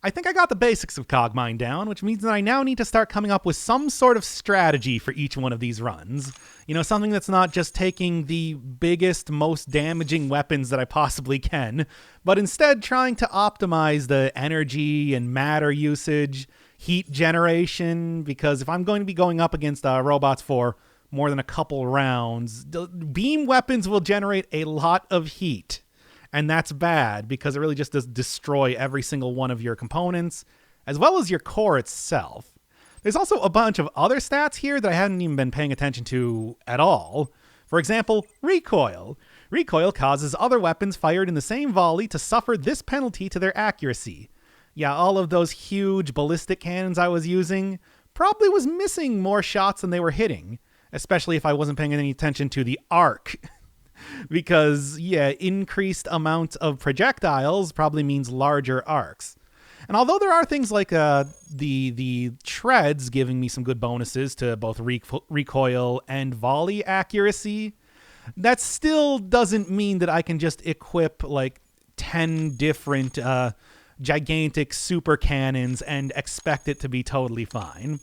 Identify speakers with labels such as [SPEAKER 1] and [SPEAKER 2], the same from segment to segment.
[SPEAKER 1] I think I got the basics of Cogmind down, which means that I now need to start coming up with some sort of strategy for each one of these runs. You know, something that's not just taking the biggest, most damaging weapons that I possibly can, but instead trying to optimize the energy and matter usage, heat generation, because if I'm going to be going up against robots for more than a couple rounds, beam weapons will generate a lot of heat. And that's bad because it really just does destroy every single one of your components, as well as your core itself. There's also a bunch of other stats here that I hadn't even been paying attention to at all. For example, recoil. Recoil causes other weapons fired in the same volley to suffer this penalty to their accuracy. Yeah, all of those huge ballistic cannons I was using probably was missing more shots than they were hitting, especially if I wasn't paying any attention to the arc. Because, yeah, increased amounts of projectiles probably means larger arcs. And although there are things like the treads giving me some good bonuses to both recoil and volley accuracy, that still doesn't mean that I can just equip like 10 different gigantic super cannons and expect it to be totally fine.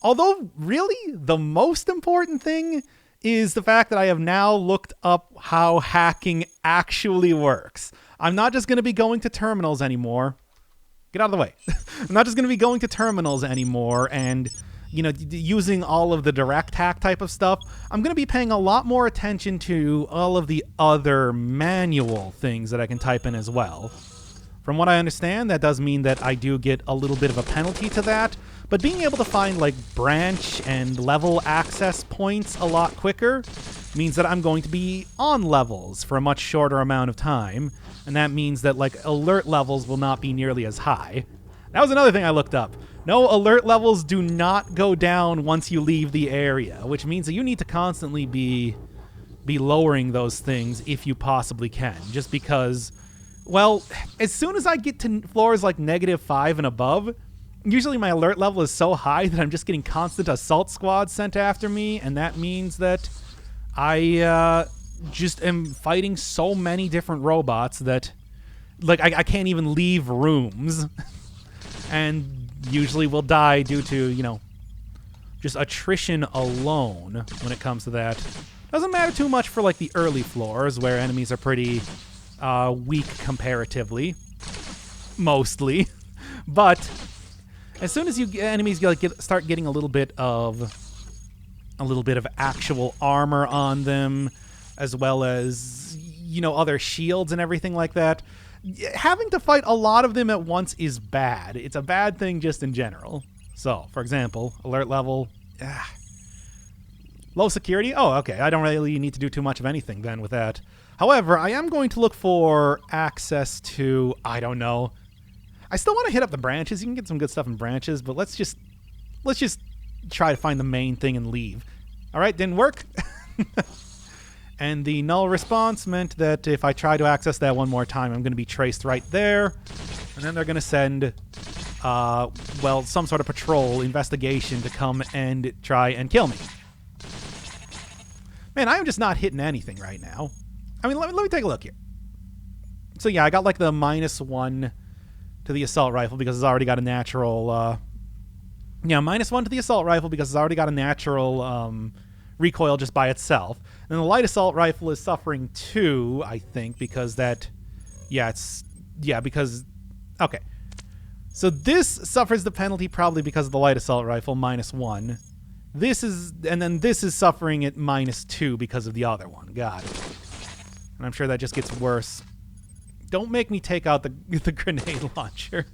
[SPEAKER 1] Although, really, the most important thing is the fact that I have now looked up how hacking actually works. I'm not just going to be going to terminals anymore. Get out of the way. I'm not just going to be going to terminals anymore and, you know, using all of the direct hack type of stuff. I'm going to be paying a lot more attention to all of the other manual things that I can type in as well. From what I understand, that does mean that I do get a little bit of a penalty to that, but being able to find like branch and level access points a lot quicker means that I'm going to be on levels for a much shorter amount of time, and that means that like alert levels will not be nearly as high. That was another thing I looked up. No, alert levels do not go down once you leave the area, which means that you need to constantly be lowering those things if you possibly can, just because, well, as soon as I get to floors like -5 and above, usually my alert level is so high that I'm just getting constant assault squads sent after me, and that means that I just am fighting so many different robots that, like, I can't even leave rooms, and usually will die due to, you know, just attrition alone when it comes to that. Doesn't matter too much for, like, the early floors, where enemies are pretty weak comparatively, mostly, but as soon as enemies start getting a little bit of actual armor on them, as well as, you know, other shields and everything like that, having to fight a lot of them at once is bad. It's a bad thing just in general. So, for example, alert level, low security. Oh, okay. I don't really need to do too much of anything then with that. However, I am going to look for access to, I don't know. I still want to hit up the branches. You can get some good stuff in branches, but let's just try to find the main thing and leave. All right, didn't work. And the null response meant that if I try to access that one more time, I'm going to be traced right there. And then they're going to send, well, some sort of patrol investigation to come and try and kill me. Man, I am just not hitting anything right now. I mean, let me take a look here. So yeah, I got like the -1 to the assault rifle because it's already got a natural, -1 to the assault rifle because it's already got a natural recoil just by itself. And the light assault rifle is suffering 2, I think, because that, okay. So this suffers the penalty probably because of the light assault rifle, -1. And then this is suffering at -2 because of the other one. Got it. And I'm sure that just gets worse. Don't make me take out the grenade launcher.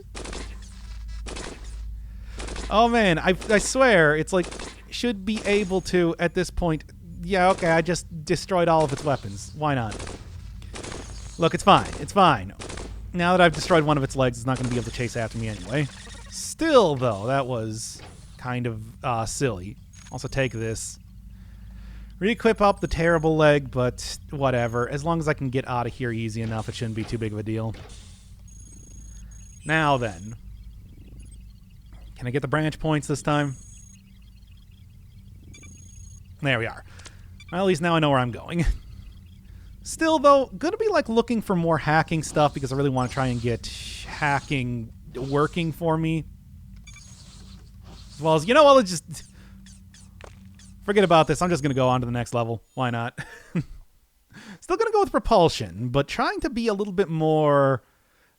[SPEAKER 1] Oh man, I swear, it's like, should be able to, at this point, yeah, okay, I just destroyed all of its weapons. Why not? Look, it's fine. It's fine. Now that I've destroyed one of its legs, it's not going to be able to chase after me anyway. Still, though, that was kind of silly. Also take this. Re-equip up the terrible leg, but whatever. As long as I can get out of here easy enough, it shouldn't be too big of a deal. Now then. Can I get the branch points this time? There we are. Well, at least now I know where I'm going. Still, though, gonna be like looking for more hacking stuff because I really want to try and get hacking working for me. As well as, you know what, let's just forget about this. I'm just going to go on to the next level. Why not? Still going to go with propulsion, but trying to be a little bit more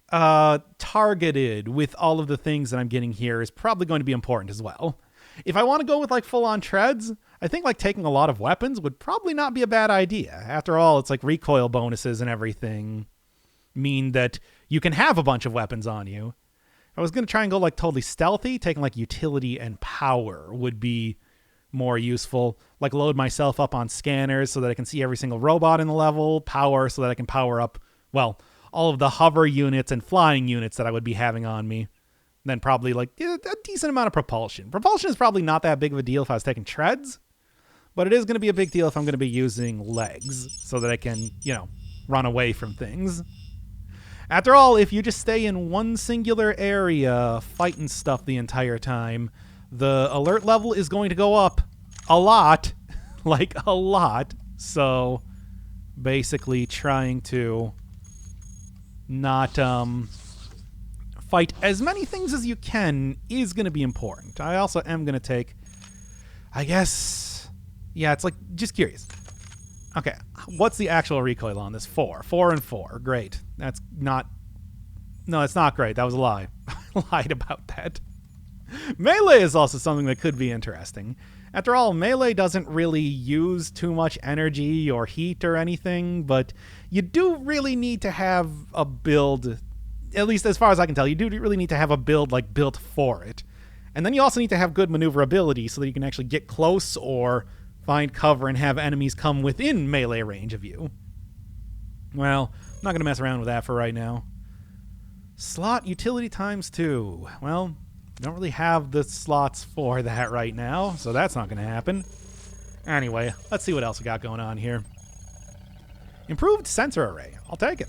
[SPEAKER 1] targeted with all of the things that I'm getting here is probably going to be important as well. If I want to go with like full-on treads, I think like taking a lot of weapons would probably not be a bad idea. After all, it's like recoil bonuses and everything mean that you can have a bunch of weapons on you. If I was going to try and go like totally stealthy, taking like utility and power would be more useful. Like load myself up on scanners so that I can see every single robot in the level. Power so that I can power up, well, all of the hover units and flying units that I would be having on me. Then probably like a decent amount of propulsion. Propulsion is probably not that big of a deal if I was taking treads, but it is going to be a big deal if I'm going to be using legs so that I can, you know, run away from things. After all, if you just stay in one singular area fighting stuff the entire time, the alert level is going to go up a lot, like a lot. So basically trying to not fight as many things as you can is going to be important. I also am going to take, I guess, yeah, it's like, just curious. Okay, what's the actual recoil on this? 4 and 4. Great. That's not, no, it's not great. That was a lie. I lied about that. Melee is also something that could be interesting. After all, melee doesn't really use too much energy or heat or anything, but you do really need to have a build, at least as far as I can tell, you do really need to have a build like built for it. And then you also need to have good maneuverability so that you can actually get close or find cover and have enemies come within melee range of you. Well, I'm not going to mess around with that for right now. Slot utility times 2. Well, don't really have the slots for that right now, so that's not going to happen. Anyway, let's see what else we got going on here. Improved sensor array. I'll take it.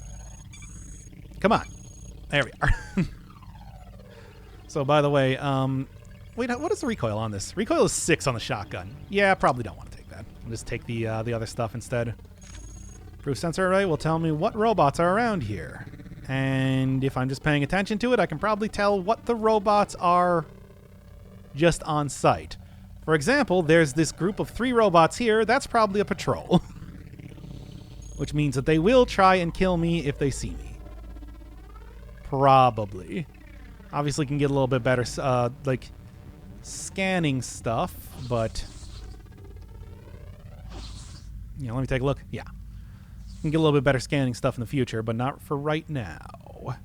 [SPEAKER 1] Come on. There we are. So, by the way, wait, what is the recoil on this? Recoil is 6 on the shotgun. Yeah, probably don't want to take that. I'll just take the other stuff instead. Improved sensor array will tell me what robots are around here. And if I'm just paying attention to it, I can probably tell what the robots are just on sight. For example, there's this group of 3 robots here. That's probably a patrol. Which means that they will try and kill me if they see me. Probably. Obviously can get a little bit better, like, scanning stuff, but... Yeah, let me take a look. Yeah. Can get a little bit better scanning stuff in the future, but not for right now.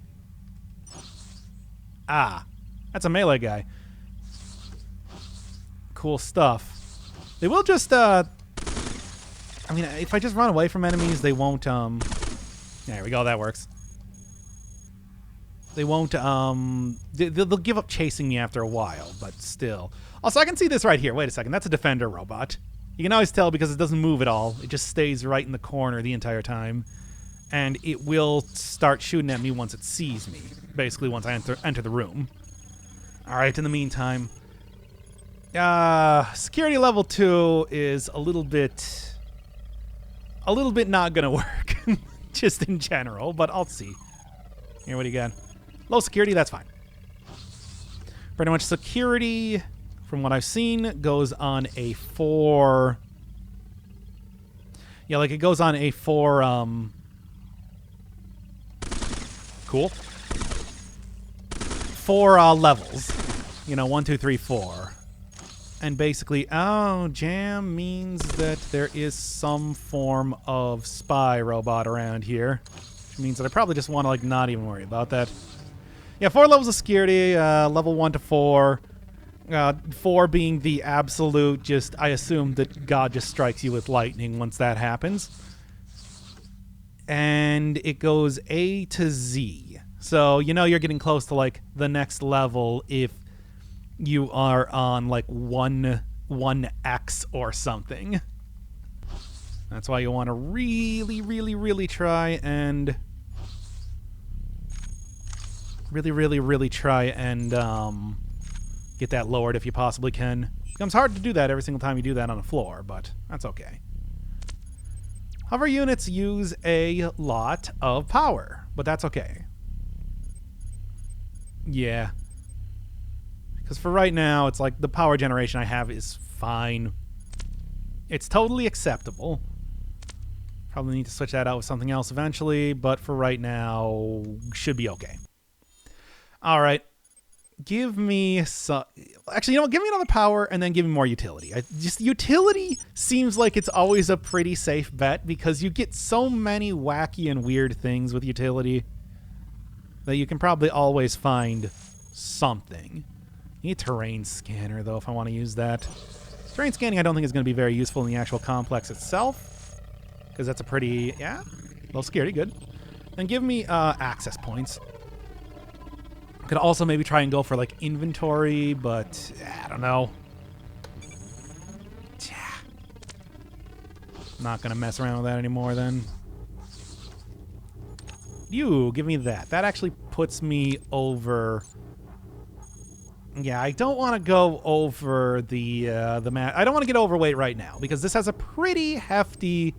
[SPEAKER 1] Ah, that's a melee guy. Cool stuff. They will just, I mean, if I just run away from enemies, they won't, there we go, that works. They won't, they'll give up chasing me after a while, but still. Also, I can see this right here. Wait a second, that's a defender robot. You can always tell because it doesn't move at all. It just stays right in the corner the entire time. And it will start shooting at me once it sees me. Basically, once I enter the room. Alright, in the meantime. Security level 2 is a little bit not gonna work. Just in general, but I'll see. Here, what do you got? Low security, that's fine. Pretty much security... From what I've seen, goes on a 4... Yeah, like it goes on a 4, Cool. 4, levels. You know, 1, 2, 3, 4. And basically, oh, jam means that there is some form of spy robot around here. Which means that I probably just want to, like, not even worry about that. Yeah, 4 levels of security, level 1 to 4. 4 being the absolute, just, I assume that God just strikes you with lightning once that happens. And it goes A to Z. So, you know you're getting close to, like, the next level if you are on, like, 1X or something. That's why you want to really, really, really try and... Really try and, get that lowered if you possibly can. It becomes hard to do that every single time you do that on a floor, but that's okay. Hover units use a lot of power, but that's okay. Yeah. Because for right now, it's like the power generation I have is fine. It's totally acceptable. Probably need to switch that out with something else eventually, but for right now, should be okay. All right. Give me some... Actually, you know what? Give me another power and then give me more utility. Just utility seems like it's always a pretty safe bet because you get so many wacky and weird things with utility that you can probably always find something. I need a terrain scanner, though, if I want to use that. Terrain scanning I don't think is going to be very useful in the actual complex itself because that's a pretty... Yeah, a little scary. Good. Then give me access points. Could also maybe try and go for, like, inventory, but I don't know. Not going to mess around with that anymore, then. You, give me that. That actually puts me over... Yeah, I don't want to go over the map. I don't want to get overweight right now, because this has a pretty hefty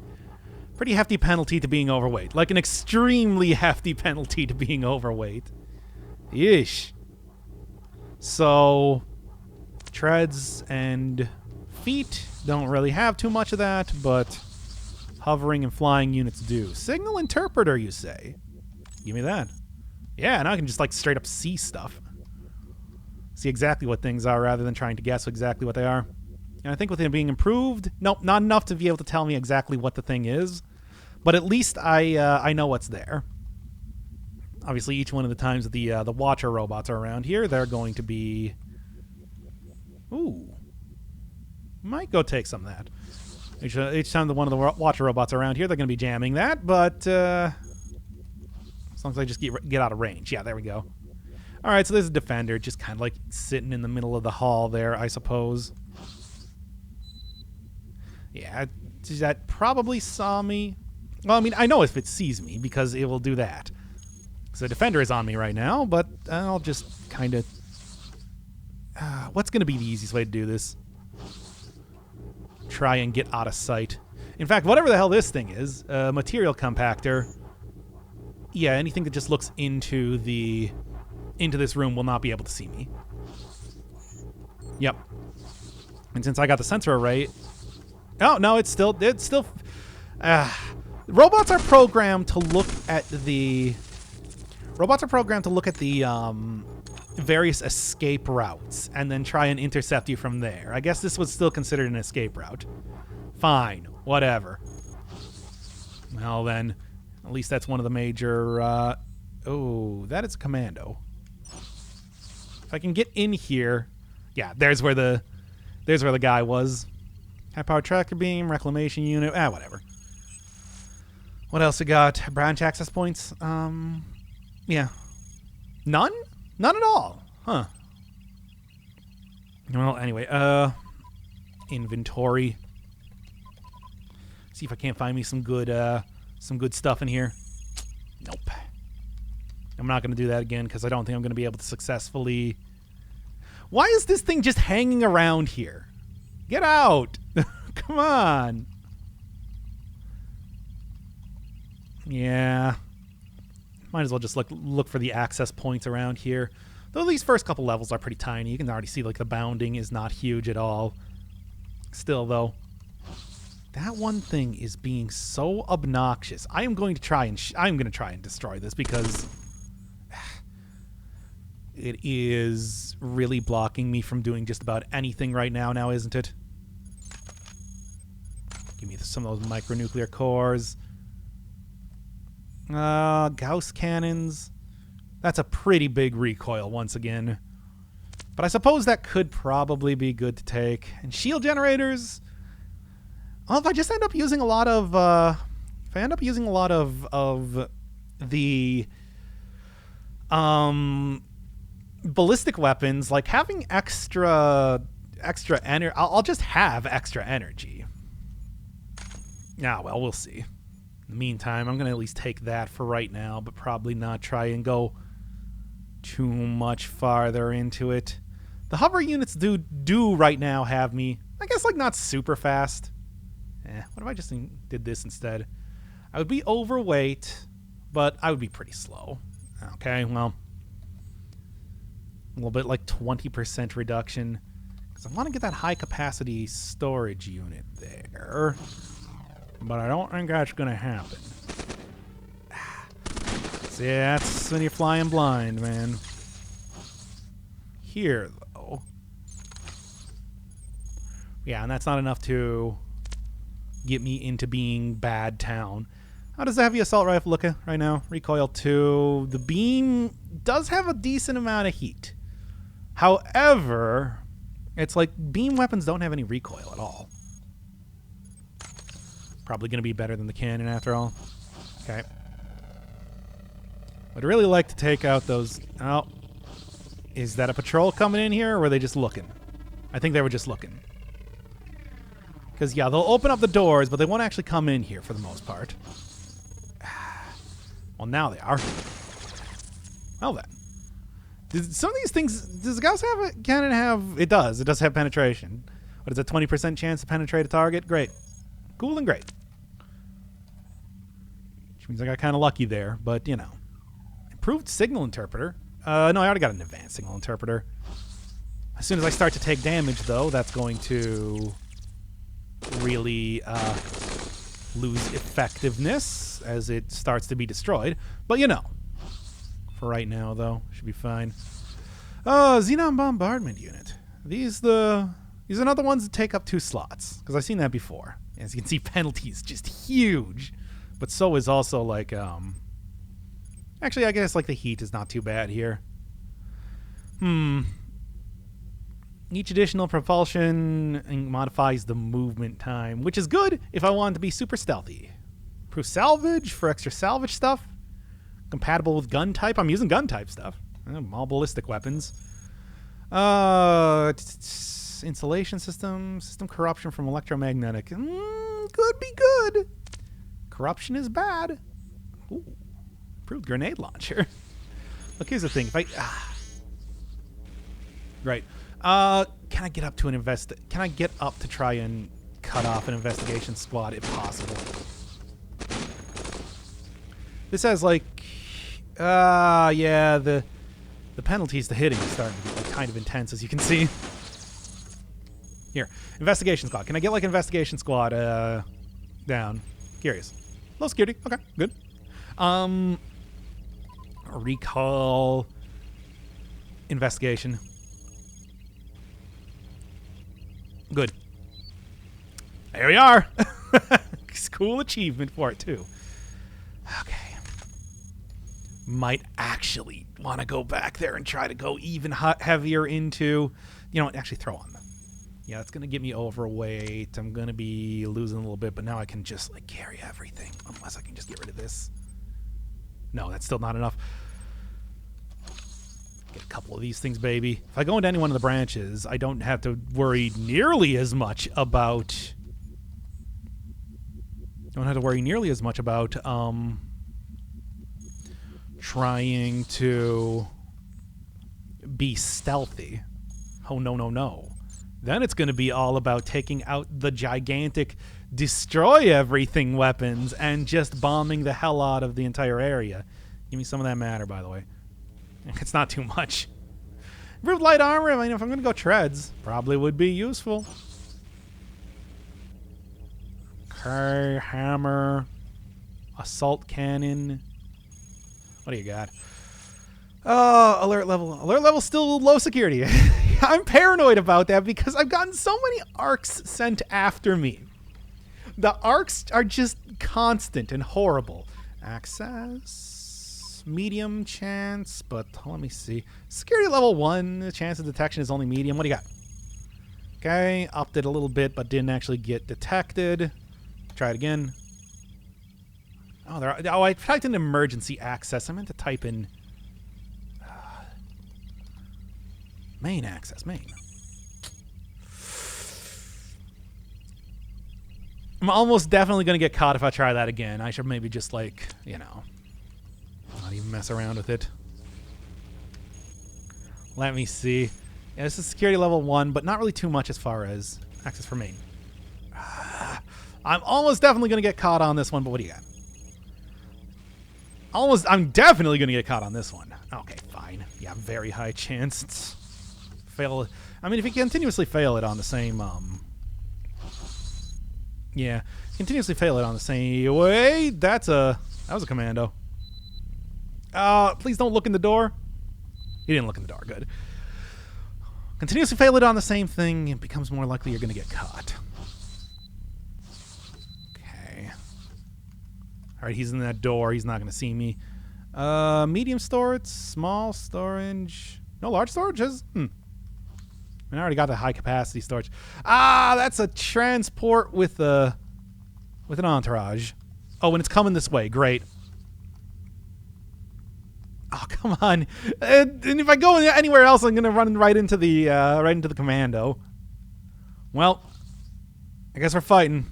[SPEAKER 1] penalty to being overweight. Like, an extremely hefty penalty to being overweight. Yeesh. So, treads and feet don't really have too much of that, but hovering and flying units do. Signal interpreter, you say? Give me that. Yeah, now I can just, like, straight up see stuff. See exactly what things are rather than trying to guess exactly what they are. And I think with it being improved, nope, not enough to be able to tell me exactly what the thing is, but at least I know what's there. Obviously, each one of the times that the Watcher robots are around here, they're going to be... Ooh. Might go take some of that. Each time that one of the Watcher robots are around here, they're going to be jamming that, but... as long as I just get out of range. Yeah, there we go. All right, so there's a defender just kind of like sitting in the middle of the hall there, I suppose. Yeah, that probably saw me. Well, I mean, I know if it sees me because it will do that. So the defender is on me right now, but I'll just kind of... what's going to be the easiest way to do this? Try and get out of sight. In fact, whatever the hell this thing is, material compactor. Yeah, anything that just looks into this room will not be able to see me. Yep. And since I got the sensor array... Oh, no, it's still... robots are programmed to look at the... various escape routes and then try and intercept you from there. I guess this was still considered an escape route. Fine. Whatever. Well, then, at least that's one of the major... oh, that is a commando. If I can get in here... Yeah, there's where the guy was. High-powered tractor beam, reclamation unit... whatever. What else we got? Branch access points? Yeah. None? None at all. Huh. Well, anyway, inventory. See if I can't find me some good stuff in here. Nope. I'm not going to do that again because I don't think I'm going to be able to successfully... Why is this thing just hanging around here? Get out! Come on. Yeah. Might as well just look for the access points around here. Though these first couple levels are pretty tiny. You can already see like the bounding is not huge at all. Still, though, that one thing is being so obnoxious. I'm going to try and destroy this because it is really blocking me from doing just about anything right now, isn't it? Give me some of those micronuclear cores. Gauss cannons. That's a pretty big recoil once again. But I suppose that could probably be good to take. And shield generators. Well, if I just end up using a lot of the ballistic weapons, like having extra energy, I'll just have extra energy. Well, we'll see. In the meantime, I'm going to at least take that for right now, but probably not try and go too much farther into it. The hover units do right now have me, I guess, like, not super fast. What if I just did this instead? I would be overweight, but I would be pretty slow. Okay, well. little bit like 20% reduction. Because I want to get that high capacity storage unit there. But I don't think that's going to happen. See, that's when you're flying blind, man. Here, though. Yeah, and that's not enough to get me into being bad town. How does the heavy assault rifle look right now? Recoil 2. The beam does have a decent amount of heat. However, it's like beam weapons don't have any recoil at all. Probably going to be better than the cannon after all. Okay. I'd really like to take out those... Oh. Is that a patrol coming in here, or were they just looking? I think they were just looking. Because, yeah, they'll open up the doors, but they won't actually come in here for the most part. Well, now they are. Well, then. Some of these things... Does the Gauss have a cannon have... It does. It does have penetration. What is it, 20% chance to penetrate a target? Great. Cool and great. Which means I got kind of lucky there, but, you know. Improved signal interpreter. No, I already got an advanced signal interpreter. As soon as I start to take damage, though, that's going to really lose effectiveness as it starts to be destroyed. But, you know, for right now, though, should be fine. Oh, Xenon Bombardment Unit. These are not the ones that take up 2 slots, because I've seen that before. As you can see, penalty is just huge. But so is also, like, actually, I guess, like, the heat is not too bad here. Each additional propulsion modifies the movement time, which is good if I want to be super stealthy. Improve salvage for extra salvage stuff. Compatible with gun type. I'm using gun type stuff. All ballistic weapons. Insulation system. System corruption from electromagnetic. Could be good. Corruption is bad. Ooh. Improved grenade launcher. Look, here's the thing. If I... Right. Can I get up to an Can I get up to try and cut off an investigation squad if possible? This has like... yeah, the penalties to hitting is starting to get like, kind of intense, as you can see. Here. Investigation squad. Can I get like investigation squad down? Curious. Low security. Okay, good. Recall investigation. Good. There we are. Cool achievement for it too. Okay. Might actually want to go back there and try to go even heavier into, you know, actually throw on them. Yeah, it's going to get me overweight. I'm going to be losing a little bit, but now I can just like carry everything unless I can just get rid of this. No, that's still not enough. Get a couple of these things, baby. If I go into any one of the branches, I don't have to worry nearly as much about... trying to be stealthy. Oh, no, no, no. Then it's going to be all about taking out the gigantic destroy everything weapons and just bombing the hell out of the entire area. Give me some of that matter, by the way. It's not too much. Improved light armor, I mean, if I'm going to go treads, probably would be useful. Okay, hammer. Assault cannon. What do you got? Oh, alert level. Alert level still low security. I'm paranoid about that because I've gotten so many arcs sent after me. The arcs are just constant and horrible. Access, medium chance, but let me see. Security level 1, the chance of detection is only medium. What do you got? Okay, upped it a little bit, but didn't actually get detected. Try it again. Oh, I typed in emergency access. I meant to type in main access, main. I'm almost definitely going to get caught if I try that again. I should maybe just, like, you know, not even mess around with it. Let me see. Yeah, this is security level 1, but not really too much as far as access for main. I'm almost definitely going to get caught on this one, but what do you got? I'm definitely going to get caught on this one. Okay, fine. Yeah, very high chance. Fail. I mean, if you continuously fail it on the same, yeah, continuously fail it on the same way, that was a commando. Please don't look in the door. He didn't look in the door. Good. Continuously fail it on the same thing, it becomes more likely you're going to get caught. Okay. All right, he's in that door. He's not going to see me. Medium storage, small storage. No large storages? I already got the high capacity storage. That's a transport with an entourage. Oh, and it's coming this way. Great. Oh, come on. And if I go anywhere else, I'm gonna run right into the commando. Well, I guess we're fighting.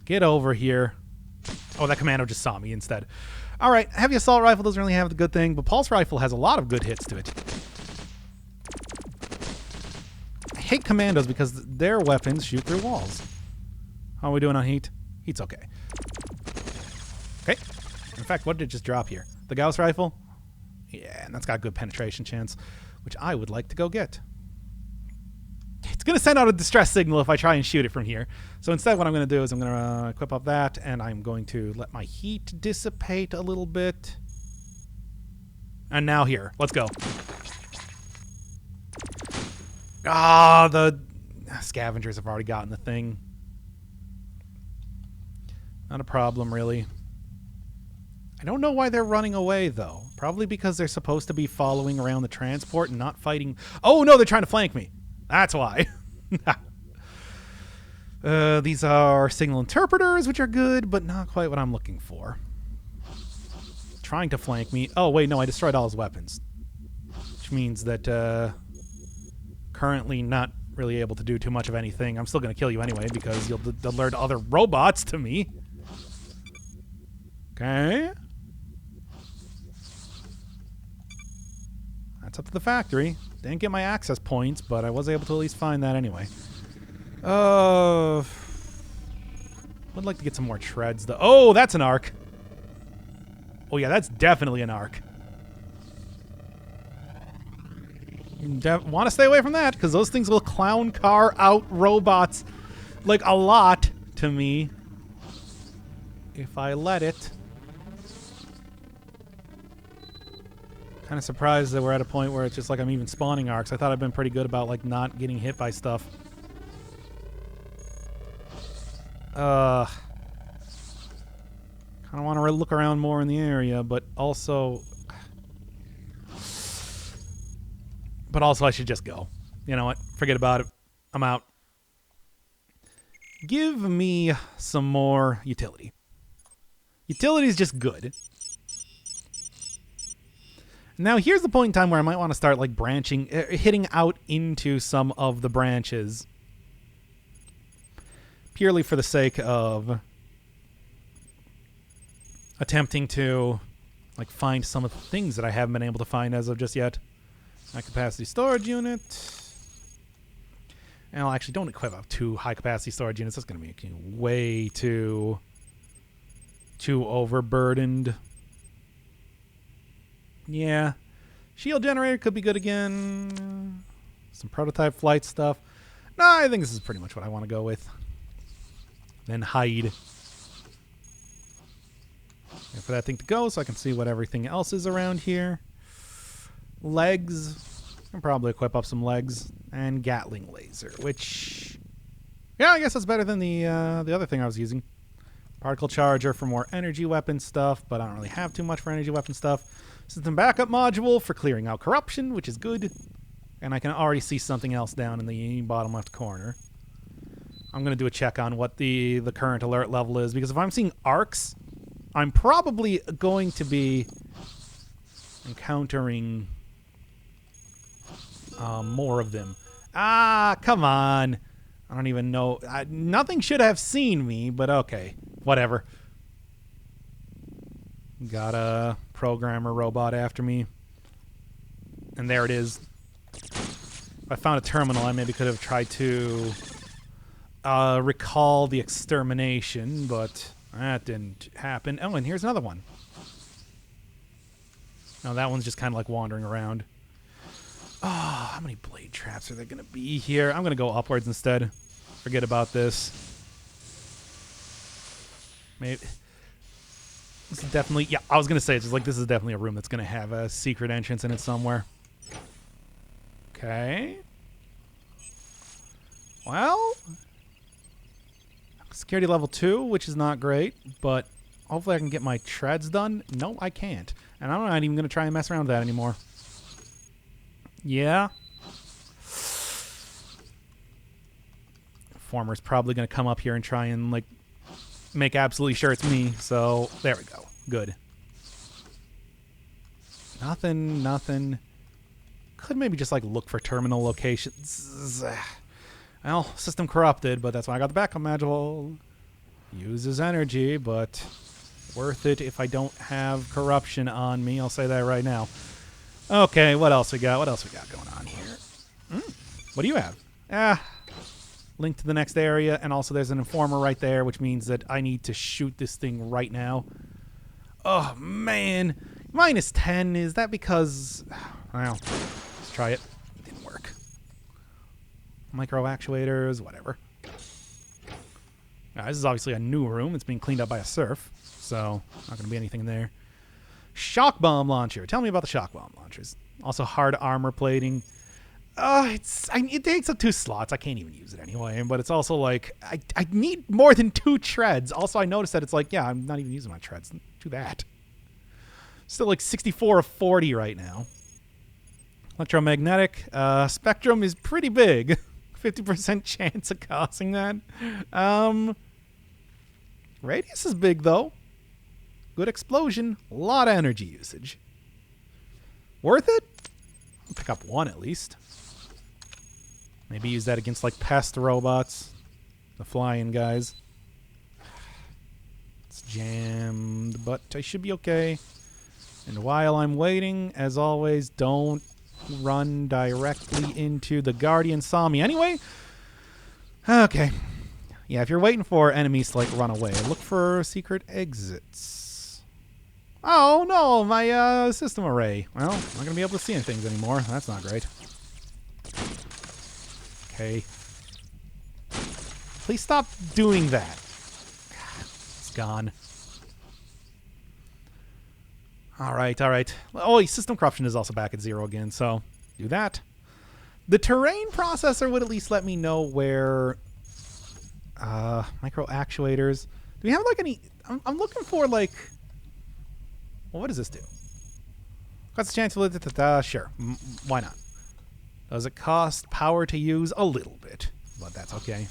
[SPEAKER 1] Get over here. Oh, that commando just saw me instead. All right, heavy assault rifle doesn't really have the good thing, but pulse rifle has a lot of good hits to it. I hate commandos because their weapons shoot through walls. How are we doing on heat? Heat's okay. Okay. In fact, what did it just drop here? The Gauss rifle? Yeah, and that's got good penetration chance, which I would like to go get. It's going to send out a distress signal if I try and shoot it from here. So instead what I'm going to do is I'm going to equip up that, and I'm going to let my heat dissipate a little bit. And now here. Let's go. The scavengers have already gotten the thing. Not a problem, really. I don't know why they're running away, though. Probably because they're supposed to be following around the transport and not fighting. Oh, no, they're trying to flank me. That's why. These are signal interpreters, which are good, but not quite what I'm looking for. Trying to flank me. Oh, wait, no, I destroyed all his weapons. Which means that currently not really able to do too much of anything. I'm still going to kill you anyway because you'll alert other robots to me. Okay. That's up to the factory. Didn't get my access points, but I was able to at least find that anyway. Would like to get some more treads, though. Oh, that's an arc. Oh, yeah, that's definitely an arc. Want to stay away from that, because those things will clown car out robots like a lot to me if I let it. Kind of surprised that we're at a point where it's just like I'm even spawning arcs. I thought I'd been pretty good about like not getting hit by stuff. Kind of want to look around more in the area, but also I should just go. You know what? Forget about it. I'm out. Give me some more utility. Utility is just good. Now, here's the point in time where I might want to start, like, branching, hitting out into some of the branches. Purely for the sake of attempting to, like, find some of the things that I haven't been able to find as of just yet. High capacity storage unit. And I'll actually don't equip up 2 high capacity storage units. That's going to be way too overburdened. Yeah. Shield generator could be good again. Some prototype flight stuff. No, I think this is pretty much what I want to go with. Then hide. Wait for that thing to go so I can see what everything else is around here. Legs. I can probably equip up some legs. And Gatling laser, which... yeah, I guess that's better than the other thing I was using. Particle charger for more energy weapon stuff, but I don't really have too much for energy weapon stuff. System backup module for clearing out corruption, which is good. And I can already see something else down in the bottom left corner. I'm going to do a check on what the current alert level is, because if I'm seeing arcs, I'm probably going to be encountering more of them. Come on. I don't even know. Nothing should have seen me, but okay. Whatever. Got a programmer robot after me. And there it is. If I found a terminal, I maybe could have tried to recall the extermination, but that didn't happen. Oh, and here's another one. No, that one's just kind of like wandering around. Oh, how many blade traps are there going to be here? I'm going to go upwards instead. Forget about this. Maybe. This is definitely... Yeah, I was going to say, it's just like this is definitely a room that's going to have a secret entrance in it somewhere. Okay. Well... Security level 2, which is not great, but hopefully I can get my treads done. No, I can't. And I'm not even going to try and mess around with that anymore. Yeah. Former's probably going to come up here and try and, like, make absolutely sure it's me. So, there we go. Good. Nothing. Could maybe just, like, look for terminal locations. Well, system corrupted, but that's why I got the backup module. Uses energy, but worth it if I don't have corruption on me. I'll say that right now. Okay, what else we got? What else we got going on here? What do you have? Link to the next area, and also there's an informer right there, which means that I need to shoot this thing right now. Oh, man. Minus 10, is that because... Well, let's try it. Didn't work. Micro actuators, whatever. This is obviously a new room. It's being cleaned up by a surf, so not going to be anything in there. Shock bomb launcher. Tell me about the shock bomb launchers. Also hard armor plating. It takes up 2 slots. I can't even use it anyway, but it's also like I need more than 2 treads. Also, I noticed that it's like, yeah, I'm not even using my treads. Do that. Still like 64 of 40 right now. Electromagnetic. Spectrum is pretty big. 50% chance of causing that. Radius is big, though. Good explosion. A lot of energy usage. Worth it? I'll pick up 1 at least. Maybe use that against, like, pest robots. The flying guys. It's jammed, but I should be okay. And while I'm waiting, as always, don't run directly into the Guardian. Saw me anyway. Okay. Yeah, if you're waiting for enemies to, like, run away, look for secret exits. Oh, no, my system array. Well, I'm not going to be able to see anything anymore. That's not great. Okay. Please stop doing that. It's gone. All right. Oh, system corruption is also back at 0 again, so do that. The terrain processor would at least let me know where micro actuators. Do we have like any? I'm looking for like. Well, what does this do? What's the chance of it? Sure. Why not? Does it cost power to use? A little bit, but that's okay.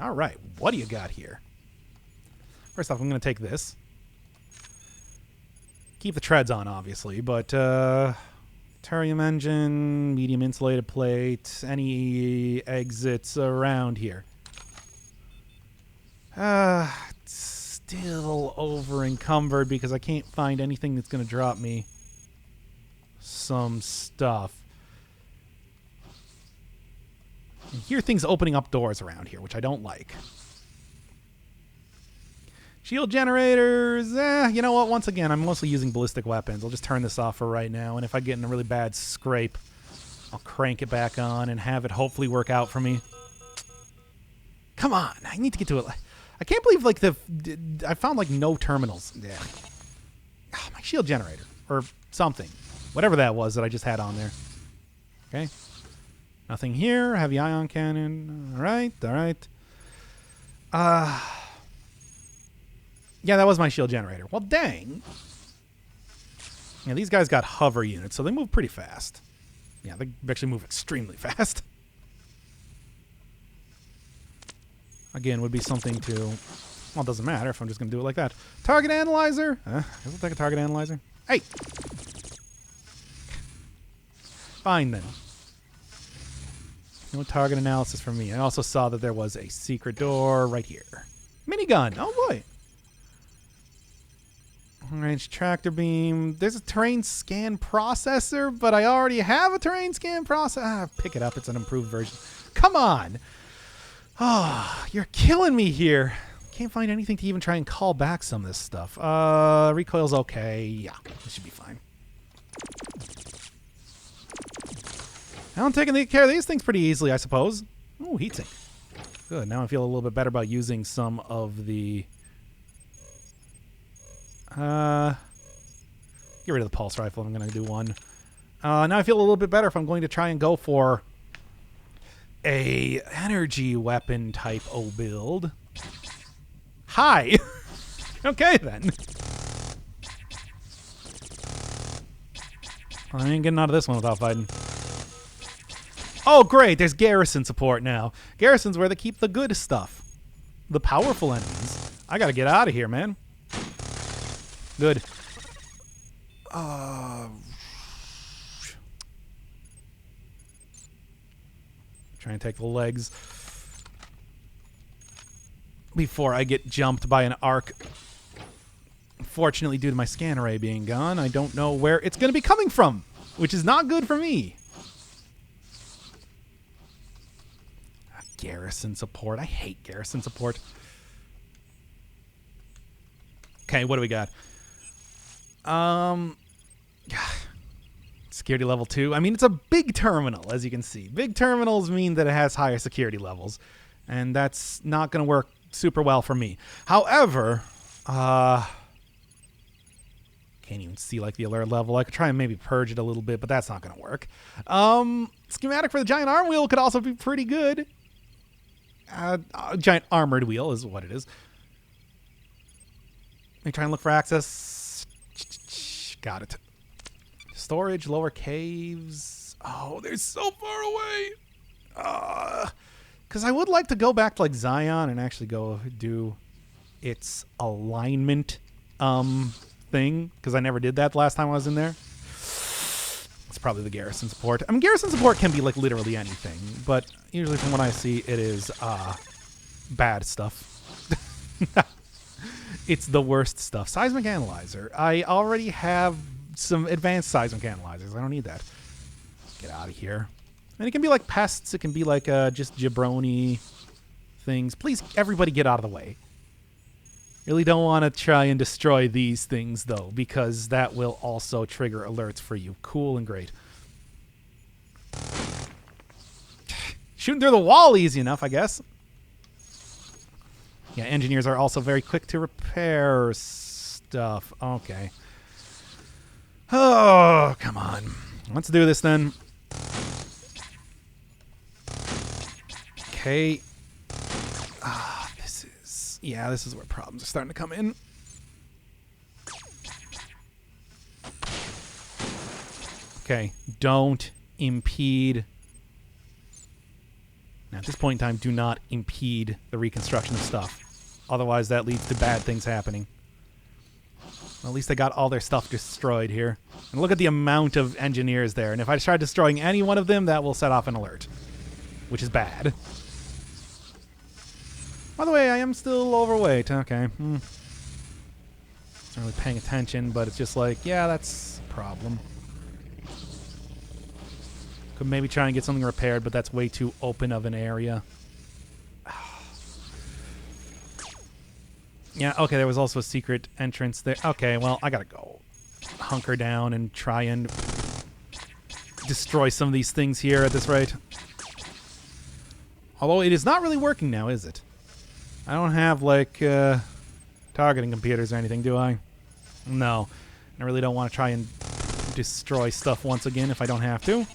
[SPEAKER 1] All right. What do you got here? First off, I'm going to take this. Keep the treads on, obviously, but Turium engine, medium insulated plate, any exits around here. Still over encumbered because I can't find anything that's going to drop me some stuff. And hear things opening up doors around here, which I don't like. Shield generators, you know what? Once again, I'm mostly using ballistic weapons. I'll just turn this off for right now, and if I get in a really bad scrape, I'll crank it back on and have it hopefully work out for me. Come on, I need to get to it. I can't believe, like, I found, like, no terminals. Yeah. Oh, my shield generator, or something. Whatever that was that I just had on there. Okay. Nothing here. Heavy ion cannon. All right. Yeah, that was my shield generator. Well, dang. Yeah, these guys got hover units, so they move pretty fast. Yeah, they actually move extremely fast. Again, would be something to... Well, it doesn't matter if I'm just going to do it like that. Target analyzer? I'll take a target analyzer. Hey! Fine, then. No target analysis for me. I also saw that there was a secret door right here. Minigun. Oh, boy. Range tractor beam. There's a terrain scan processor, but I already have a terrain scan processor. Pick it up. It's an improved version. Come on. Oh, you're killing me here. Can't find anything to even try and call back some of this stuff. Recoil's okay. Yeah, this should be fine. I'm taking care of these things pretty easily, I suppose. Oh, heatsink. Good. Now I feel a little bit better about using some of the... Get rid of the pulse rifle. I'm going to do one. Now I feel a little bit better if I'm going to try and go for a energy weapon type O build. Hi! Okay, then. I ain't getting out of this one without fighting. Oh, great. There's garrison support now. Garrison's where they keep the good stuff. The powerful enemies. I gotta get out of here, man. Good. Try and take the legs before I get jumped by an arc. Unfortunately, due to my scan array being gone, I don't know where it's going to be coming from, which is not good for me. Garrison support. I hate garrison support. Okay, what do we got? Security level 2. I mean, it's a big terminal, as you can see. Big terminals mean that it has higher security levels, and that's not going to work super well for me. However, can't even see like the alert level. I could try and maybe purge it a little bit, but that's not going to work. Schematic for the giant arm wheel could also be pretty good. Giant armored wheel is what it is. Let me try and look for access. Got it. Storage, lower caves. Oh, they're so far away. Because I would like to go back to like Zion and actually go do its alignment thing. Because I never did that the last time I was in there. It's probably the garrison support. I mean, garrison support can be like literally anything. But usually from what I see, it is bad stuff. It's the worst stuff. Seismic analyzer. I already have some advanced seismic analyzers. I don't need that. Get out of here. And it can be like pests. It can be like just jabroni things. Please, everybody get out of the way. Really don't want to try and destroy these things, though, because that will also trigger alerts for you. Cool and great. Shooting through the wall easy enough, I guess. Yeah, engineers are also very quick to repair stuff. Okay. Oh, come on. Let's do this then. Okay. This is where problems are starting to come in. Okay, don't impede. Now, at this point in time, do not impede the reconstruction of stuff. Otherwise, that leads to bad things happening. Well, at least they got all their stuff destroyed here. And look at the amount of engineers there. And if I try destroying any one of them, that will set off an alert. Which is bad. By the way, I am still overweight. Okay. Not really paying attention, but it's just like, yeah, that's a problem. Could maybe try and get something repaired, but that's way too open of an area. Yeah, okay, there was also a secret entrance there. Okay, well, I gotta go hunker down and try and destroy some of these things here at this rate. Although it is not really working now, is it? I don't have, like, targeting computers or anything, do I? No. I really don't want to try and destroy stuff once again if I don't have to.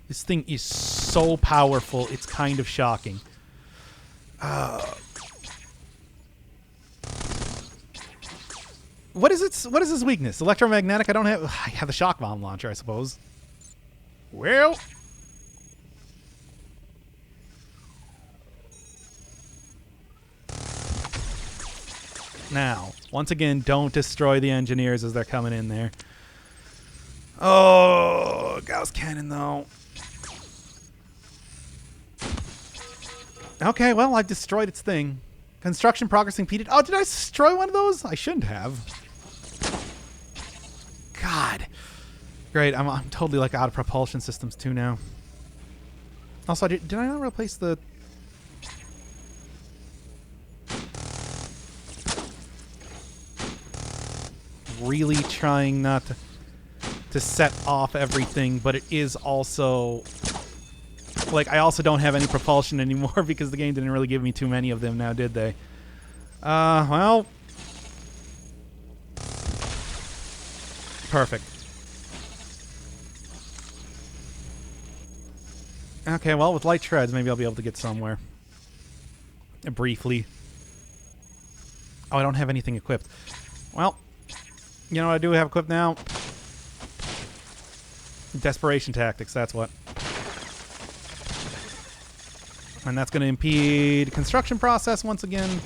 [SPEAKER 1] This thing is so powerful, it's kind of shocking. What is its weakness? Electromagnetic? I have the shock bomb launcher, I suppose. Well, now, once again, don't destroy the engineers as they're coming in there. Oh, Gauss cannon, though. Okay, well, I've destroyed its thing. Construction progress impeded. Oh, did I destroy one of those? I shouldn't have. God. Great, I'm totally like out of propulsion systems too now. Also, did I not replace the... Really trying not to set off everything, but it is also... Like, I also don't have any propulsion anymore because the game didn't really give me too many of them now, did they? Well... Perfect. Okay, well, with light treads, maybe I'll be able to get somewhere. Briefly. Oh, I don't have anything equipped. Well, you know what I do have equipped now? Desperation tactics, that's what. And that's going to impede construction process once again.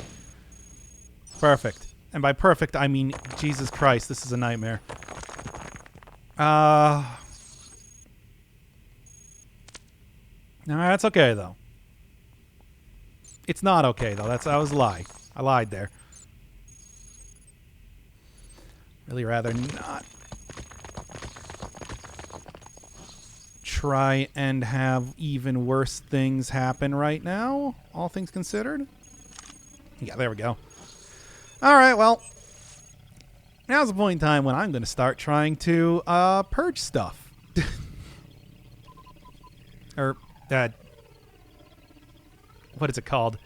[SPEAKER 1] Perfect. And by perfect, I mean, Jesus Christ, this is a nightmare. No, that's okay, though. It's not okay, though. That was a lie. I lied there. Really rather not try and have even worse things happen right now, all things considered. Yeah, there we go. All right, well, now's the point in time when I'm going to start trying to purge stuff. Or, what is it called?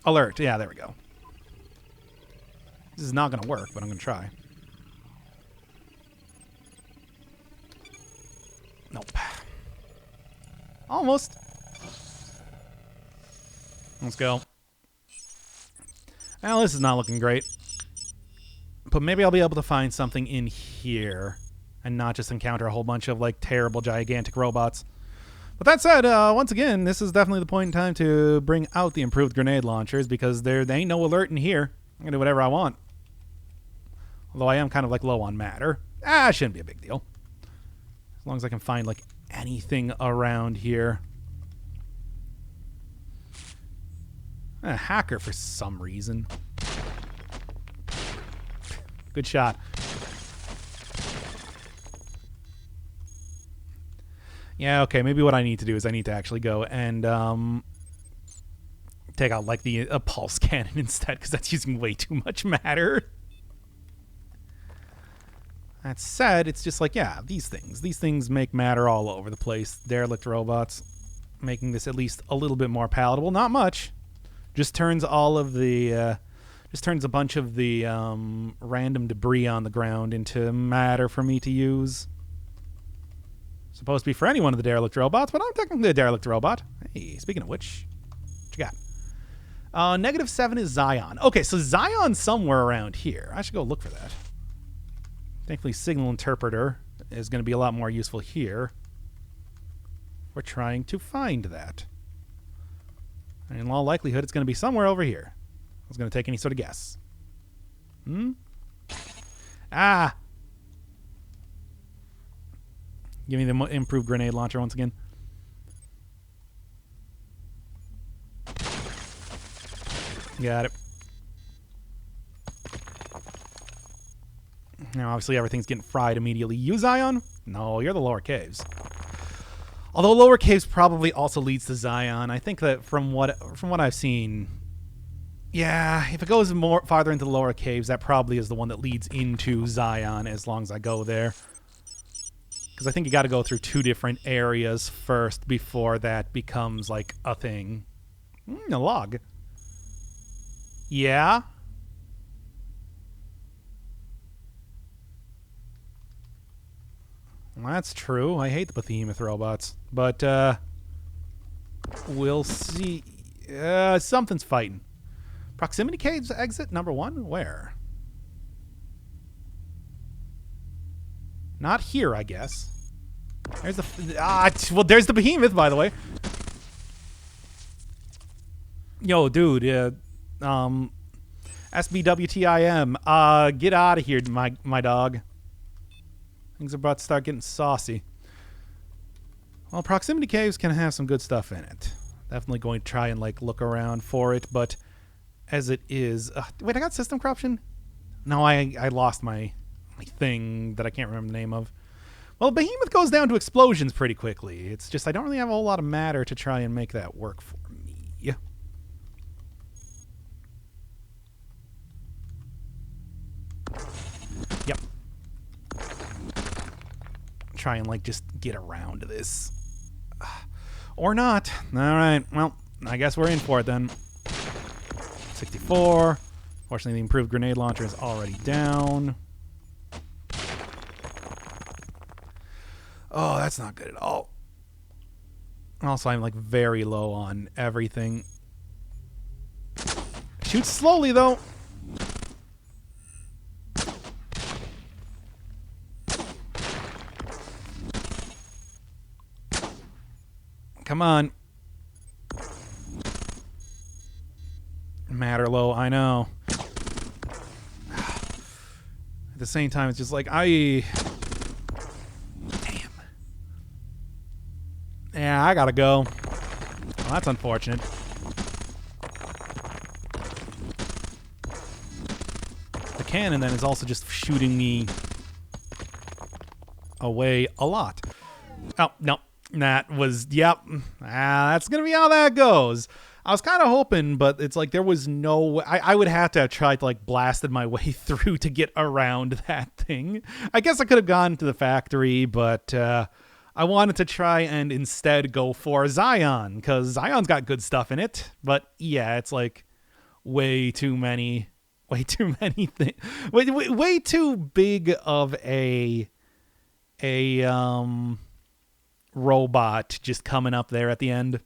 [SPEAKER 1] Alert. Yeah, there we go. This is not going to work, but I'm going to try. Nope. Almost. Let's go. Well, this is not looking great. But maybe I'll be able to find something in here and not just encounter a whole bunch of, like, terrible, gigantic robots. But that said, once again, this is definitely the point in time to bring out the improved grenade launchers because there ain't no alert in here. I can do whatever I want. Although I am kind of, like, low on matter. It shouldn't be a big deal. As long as I can find, like, anything around here. A hacker for some reason. Good shot. Yeah, okay, maybe what I need to do is I need to actually go and take out, like, the pulse cannon instead, because that's using way too much matter. That said, it's just like, yeah, these things make matter all over the place. Derelict robots, making this at least a little bit more palatable. Not much. Just turns all of the... just turns a bunch of the random debris on the ground into matter for me to use. Supposed to be for any one of the derelict robots, but I'm technically a derelict robot. Hey, speaking of which, what you got? -7 is Zion. Okay, so Zion's somewhere around here. I should go look for that. Thankfully, signal interpreter is going to be a lot more useful here. We're trying to find that. And in all likelihood, it's going to be somewhere over here. I was going to take any sort of guess. Ah! Give me the improved grenade launcher once again. Got it. Now, obviously, everything's getting fried immediately. You, Zion? No, you're the lower caves. Although lower caves probably also leads to Zion. I think that from what I've seen, yeah, if it goes more farther into the lower caves, that probably is the one that leads into Zion as long as I go there. Because I think you got to go through 2 different areas first before that becomes, like, a thing. A log. Yeah? Well, that's true. I hate the behemoth robots. But, we'll see. Something's fighting. Proximity caves exit number 1? Where? Not here, I guess. There's the... well, there's the behemoth, by the way. Yo, dude. SBWTIM. Get out of here, my dog. Things are about to start getting saucy. Well, proximity caves can have some good stuff in it. Definitely going to try and, like, look around for it, but as it is... wait, I got system corruption? No, I lost my thing that I can't remember the name of. Well, Behemoth goes down to explosions pretty quickly. It's just I don't really have a whole lot of matter to try and make that work for me. Yep. Try and like just get around this. Or not. Alright, well, I guess we're in for it then. 64. Fortunately, the improved grenade launcher is already down. Oh, that's not good at all. Also, I'm like very low on everything. Shoot slowly though. Come on. Matter low, I know. At the same time, it's just like, damn. Yeah, I gotta go. Well, that's unfortunate. The cannon then is also just shooting me away a lot. Oh, no. That was, yep. That's going to be how that goes. I was kind of hoping, but it's like there was no way. I would have to have tried to like blasted my way through to get around that thing. I guess I could have gone to the factory, but I wanted to try and instead go for Zion because Zion's got good stuff in it. But yeah, it's like way too many things. Way too big of a robot just coming up there at the end.